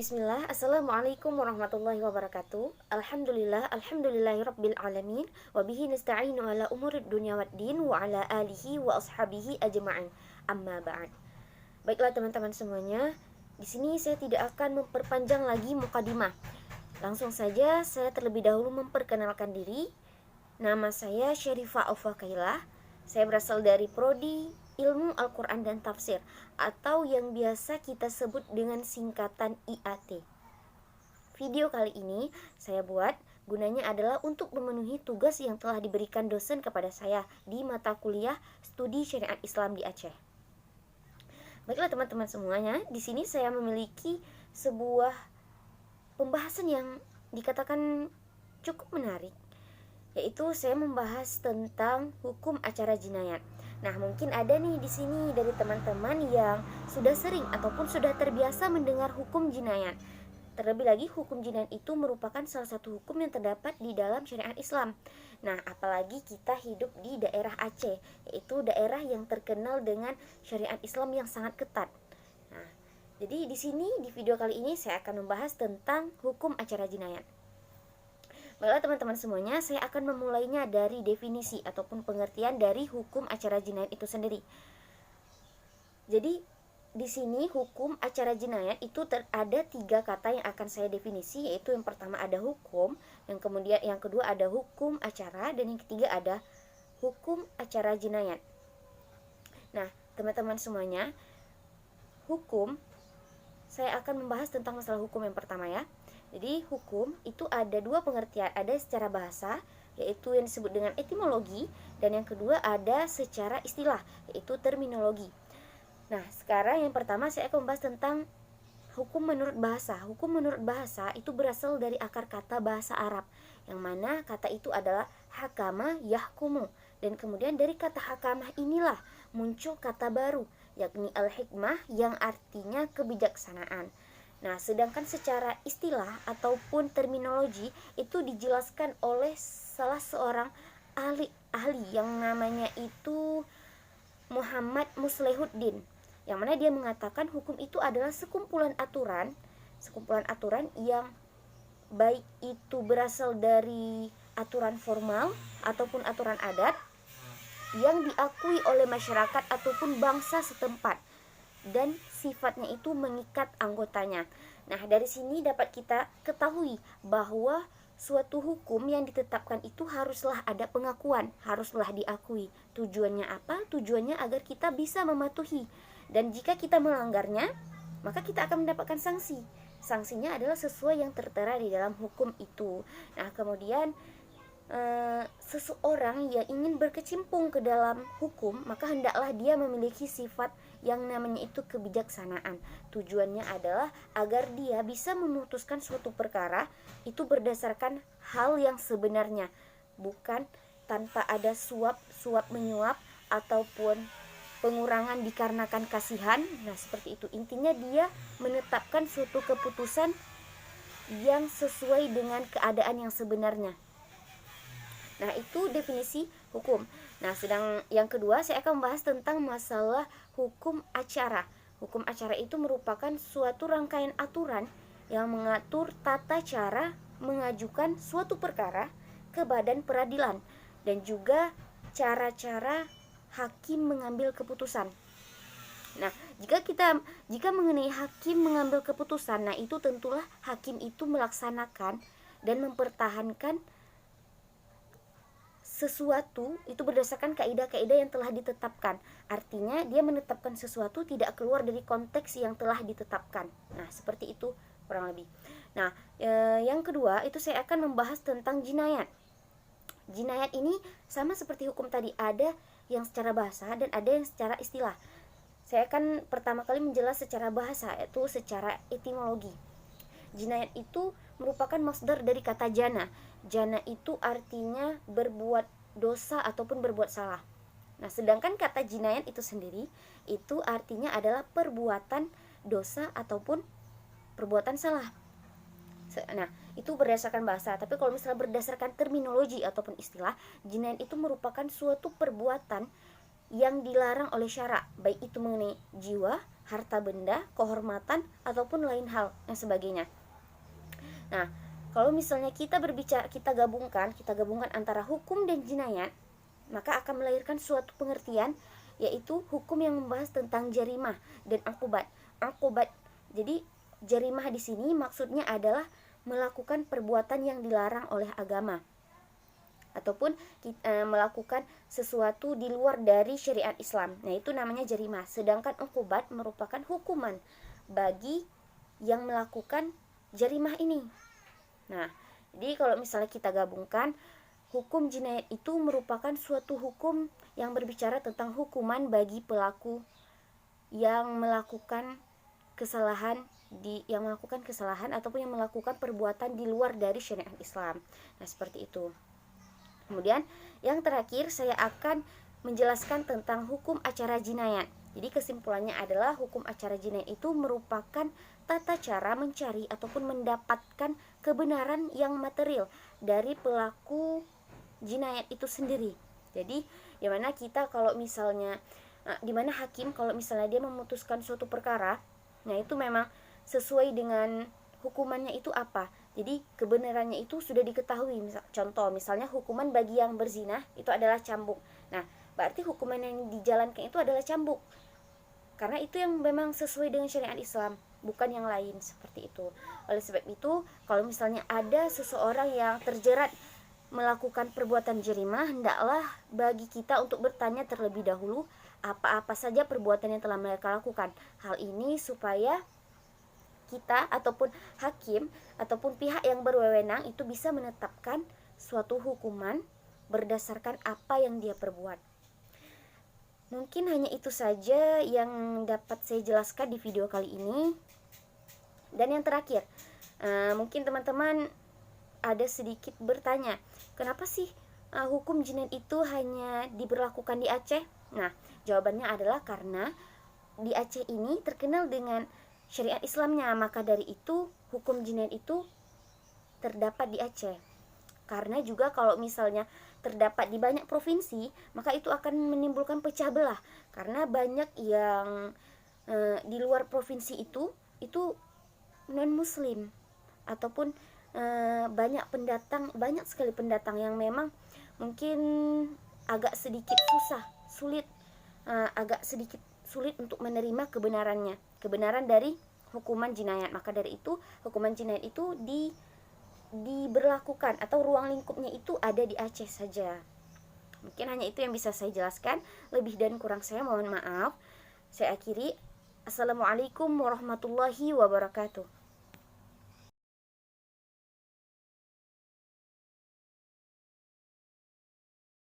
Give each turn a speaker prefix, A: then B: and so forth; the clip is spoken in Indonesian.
A: Bismillah, Assalamualaikum warahmatullahi wabarakatuh. Alhamdulillahirabbil alamin. Wabihi nasta'inu ala umurid dunya waddin wa ala alihi wa ashabihi ajma'in. Amma ba'd. Baiklah teman-teman semuanya, di sini saya tidak akan memperpanjang lagi mukadimah. Langsung saja saya terlebih dahulu memperkenalkan diri. Nama saya Syarifah Aufakailah. Saya berasal dari Prodi Ilmu Al-Quran dan Tafsir, atau yang biasa kita sebut dengan singkatan IAT. Video kali ini saya buat gunanya adalah untuk memenuhi tugas yang telah diberikan dosen kepada saya di mata kuliah Studi Syariat Islam di Aceh. Baiklah teman-teman semuanya, di sini saya memiliki sebuah pembahasan yang dikatakan cukup menarik, yaitu saya membahas tentang hukum acara jinayat. Nah, mungkin ada nih di sini dari teman-teman yang sudah sering ataupun sudah terbiasa mendengar hukum jinayat. Terlebih lagi, hukum jinayat itu merupakan salah satu hukum yang terdapat di dalam syariat Islam. Nah, apalagi kita hidup di daerah Aceh, yaitu daerah yang terkenal dengan syariat Islam yang sangat ketat. Nah, jadi di sini di video kali ini saya akan membahas tentang hukum acara jinayat. Baiklah teman-teman semuanya, saya akan memulainya dari definisi ataupun pengertian dari hukum acara jinayat itu sendiri. Jadi di sini hukum acara jinayat itu ada 3 kata yang akan saya definisi, yaitu yang pertama ada hukum, yang kedua ada hukum acara, dan yang ketiga ada hukum acara jinayat. Nah, teman-teman semuanya, hukum, saya akan membahas tentang masalah hukum yang pertama ya. Jadi hukum itu ada 2 pengertian, ada secara bahasa yaitu yang disebut dengan etimologi, dan yang kedua ada secara istilah yaitu terminologi. Nah, sekarang yang pertama saya akan membahas tentang hukum menurut bahasa. Hukum menurut bahasa itu berasal dari akar kata bahasa Arab, yang mana kata itu adalah hakama yahkumu, dan kemudian dari kata hakamah inilah muncul kata baru yakni al-hikmah yang artinya kebijaksanaan. Nah, sedangkan secara istilah ataupun terminologi itu dijelaskan oleh salah seorang ahli yang namanya itu Muhammad Muslihuddin, yang mana dia mengatakan hukum itu adalah sekumpulan aturan yang baik itu berasal dari aturan formal ataupun aturan adat yang diakui oleh masyarakat ataupun bangsa setempat, dan sifatnya itu mengikat anggotanya. Nah, dari sini dapat kita ketahui bahwa suatu hukum yang ditetapkan itu haruslah ada pengakuan, haruslah diakui. Tujuannya apa? Tujuannya agar kita bisa mematuhi. Dan jika kita melanggarnya, maka kita akan mendapatkan sanksi. Sanksinya adalah sesuai yang tertera di dalam hukum itu. Nah, kemudian seseorang yang ingin berkecimpung ke dalam hukum, maka hendaklah dia memiliki sifat yang namanya itu kebijaksanaan. Tujuannya adalah agar dia bisa memutuskan suatu perkara itu berdasarkan hal yang sebenarnya, bukan tanpa ada suap menyuap ataupun pengurangan dikarenakan kasihan. Nah, seperti itu. Intinya dia menetapkan suatu keputusan yang sesuai dengan keadaan yang sebenarnya. Nah, itu definisi hukum. Nah, sedang yang kedua saya akan membahas tentang masalah hukum acara. Hukum acara itu merupakan suatu rangkaian aturan yang mengatur tata cara mengajukan suatu perkara ke badan peradilan, dan juga cara-cara hakim mengambil keputusan. Nah, jika mengenai hakim mengambil keputusan, nah itu tentulah hakim itu melaksanakan dan mempertahankan sesuatu itu berdasarkan kaidah-kaidah yang telah ditetapkan. Artinya dia menetapkan sesuatu tidak keluar dari konteks yang telah ditetapkan. Nah, seperti itu kurang lebih. Nah, yang kedua itu saya akan membahas tentang jinayat. Jinayat ini sama seperti hukum tadi, ada yang secara bahasa dan ada yang secara istilah. Saya akan pertama kali menjelaskan secara bahasa, yaitu secara etimologi. Jinayat itu merupakan masdar dari kata jana. Jana itu artinya berbuat dosa ataupun berbuat salah. Nah, sedangkan kata jinayat itu sendiri itu artinya adalah perbuatan dosa ataupun perbuatan salah. Nah, itu berdasarkan bahasa. Tapi kalau misalnya berdasarkan terminologi ataupun istilah, jinayat itu merupakan suatu perbuatan yang dilarang oleh syara, baik itu mengenai jiwa harta benda, kehormatan, ataupun lain hal yang sebagainya. Nah, kalau misalnya kita gabungkan antara hukum dan jinayat, maka akan melahirkan suatu pengertian, yaitu hukum yang membahas tentang jarimah dan akubat. Jadi jarimah di sini maksudnya adalah melakukan perbuatan yang dilarang oleh agama, ataupun melakukan sesuatu di luar dari syariat Islam. Nah, itu namanya jarimah. Sedangkan ukubat merupakan hukuman bagi yang melakukan jarimah ini. Nah, jadi kalau misalnya kita gabungkan, hukum jinayat itu merupakan suatu hukum yang berbicara tentang hukuman bagi pelaku yang melakukan kesalahan ataupun yang melakukan perbuatan di luar dari syariat Islam. Nah, seperti itu. Kemudian yang terakhir saya akan menjelaskan tentang hukum acara jinayat. Jadi kesimpulannya adalah hukum acara jinayat itu merupakan tata cara mencari ataupun mendapatkan kebenaran yang material dari pelaku jinayat itu sendiri. Jadi dimana kita kalau misalnya dimana hakim kalau misalnya dia memutuskan suatu perkara, nah itu memang sesuai dengan hukumannya itu apa. Jadi kebenarannya itu sudah diketahui. Contoh misalnya hukuman bagi yang berzina itu adalah cambuk. Nah, berarti hukuman yang dijalankan itu adalah cambuk. Karena itu yang memang sesuai dengan syariat Islam, bukan yang lain, seperti itu. Oleh sebab itu, kalau misalnya ada seseorang yang terjerat melakukan perbuatan jarimah, hendaklah bagi kita untuk bertanya terlebih dahulu apa-apa saja perbuatan yang telah mereka lakukan. Hal ini supaya kita ataupun hakim ataupun pihak yang berwenang itu bisa menetapkan suatu hukuman berdasarkan apa yang dia perbuat. Mungkin hanya itu saja yang dapat saya jelaskan di video kali ini. Dan yang terakhir, mungkin teman-teman ada sedikit bertanya, kenapa sih hukum jinayat itu hanya diberlakukan di Aceh? Nah, jawabannya adalah karena di Aceh ini terkenal dengan syariat Islamnya, maka dari itu hukum jinayat itu terdapat di Aceh. Karena juga kalau misalnya terdapat di banyak provinsi, maka itu akan menimbulkan pecah belah, karena banyak yang di luar provinsi itu non muslim, ataupun banyak sekali pendatang yang memang mungkin agak sedikit sulit untuk menerima kebenaran dari hukuman jinayat. Maka dari itu hukuman jinayat itu diberlakukan atau ruang lingkupnya itu ada di Aceh saja. Mungkin hanya itu yang bisa saya jelaskan. Lebih dan kurang saya mohon maaf. Saya akhiri. Assalamualaikum warahmatullahi wabarakatuh.